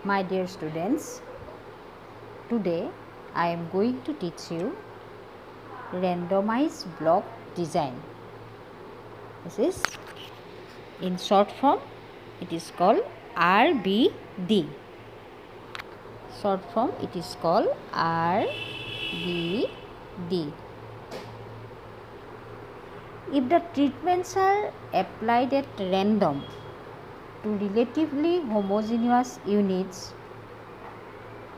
My dear students, today I am going to teach you randomized block design. This is in short form, it is called RBD. Short form, it is called RBD. If the treatments are applied at random to relatively homogeneous units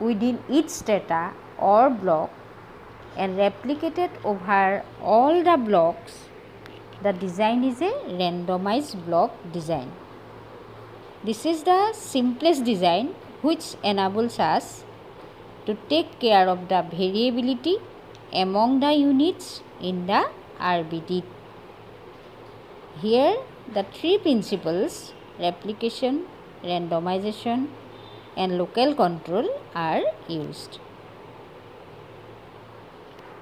within each strata or block and replicated over all the blocks, the design is a randomized block design. This is the simplest design which enables us to take care of the variability among the units in the RBD. Here the three principles, replication, randomization and local control, are used.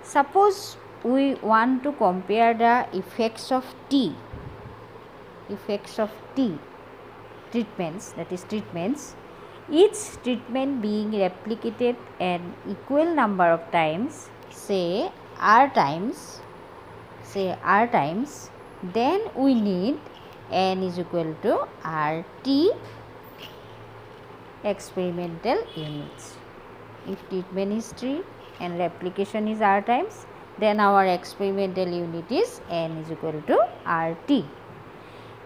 Suppose we want to compare the effects of T treatments, that is treatments, each treatment being replicated an equal number of times, say R times, then we need N is equal to RT experimental units. If treatment is T and replication is R times, then our experimental unit is N is equal to RT.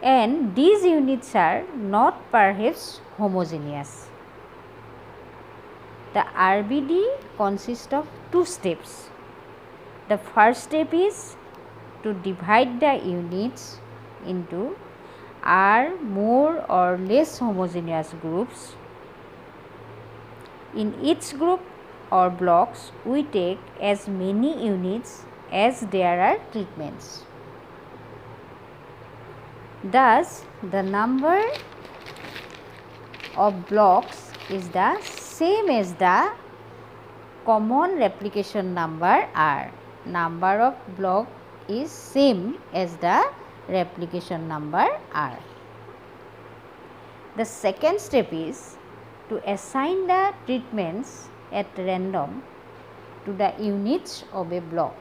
And these units are not perhaps homogeneous. The RBD consists of two steps. The first step is to divide the units into R more or less homogeneous groups. In each group or blocks, we take as many units as there are treatments. Thus, the number of blocks is the same as the common replication number R. Number of block is same as the replication number R. The second step is to assign the treatments at random to the units of a block.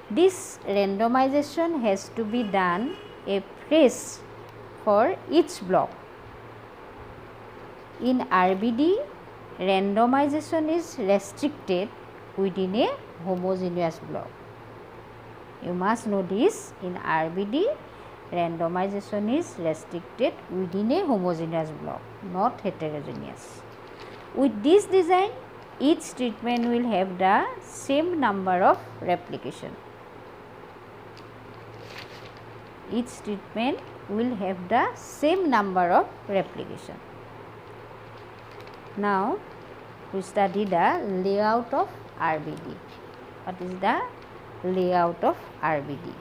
This randomization has to be done afresh for each block. In RBD, randomization is restricted within a homogeneous block. You must know this, in RBD, randomization is restricted within a homogeneous block, not heterogeneous. With this design, each treatment will have the same number of replication. Each treatment will have the same number of replication. Now, we study the layout of RBD. What is the layout of RBD?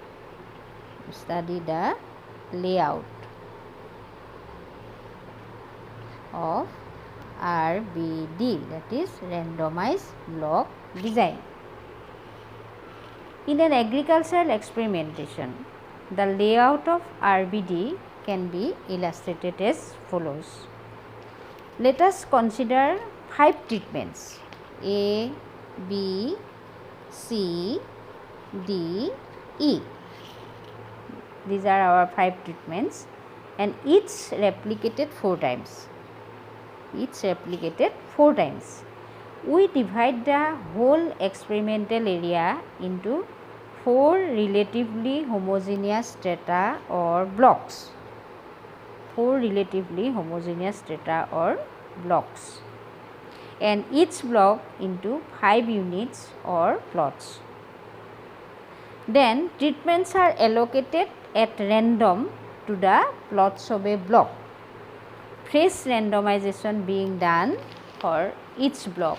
We study the layout of RBD, that is randomized block design. In an agricultural experimentation, the layout of RBD can be illustrated as follows. Let us consider 5 treatments A, B, C, D, E. These are our 5 treatments and each replicated 4 times. We divide the whole experimental area into 4 relatively homogeneous strata or blocks. And each block into 5 units or plots. Then treatments are allocated at random to the plots of a block. Fresh randomization being done for each block.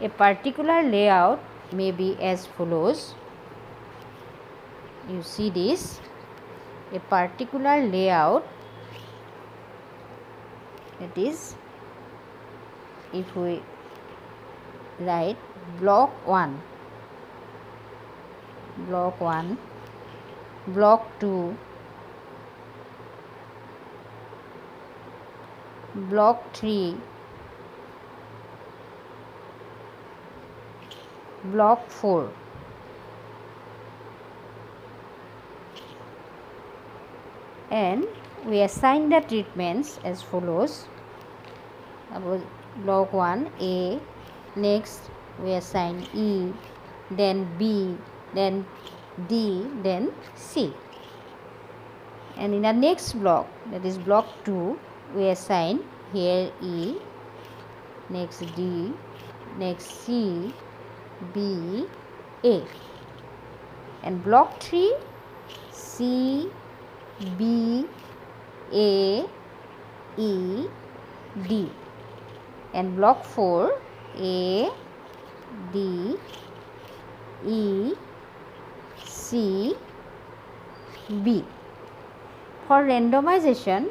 A particular layout may be as follows. You see this, a particular layout, that is, if we write block 1, block 2, block 3, block 4. And we assign the treatments as follows. Block 1 A, next we assign E, then B, then D, then C. And in the next block, that is block 2, we assign here E, next D, next C, B, A. And block 3, C, B, A, E, D. And block 4, A, D, E, C, B. For randomization,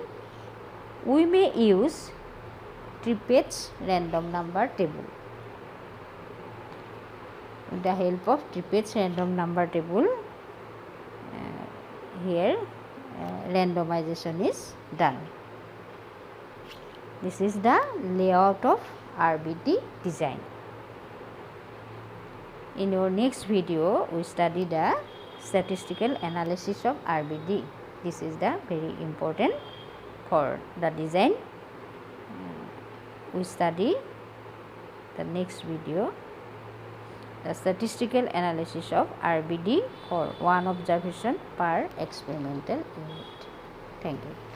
we may use Trippett's random number table. With the help of Trippett's random number table, here randomization is done. This is the layout of RBD design. In our next video, we study the statistical analysis of RBD. This is the very important for the design. We study the next video, the statistical analysis of RBD for one observation per experimental unit. Thank you.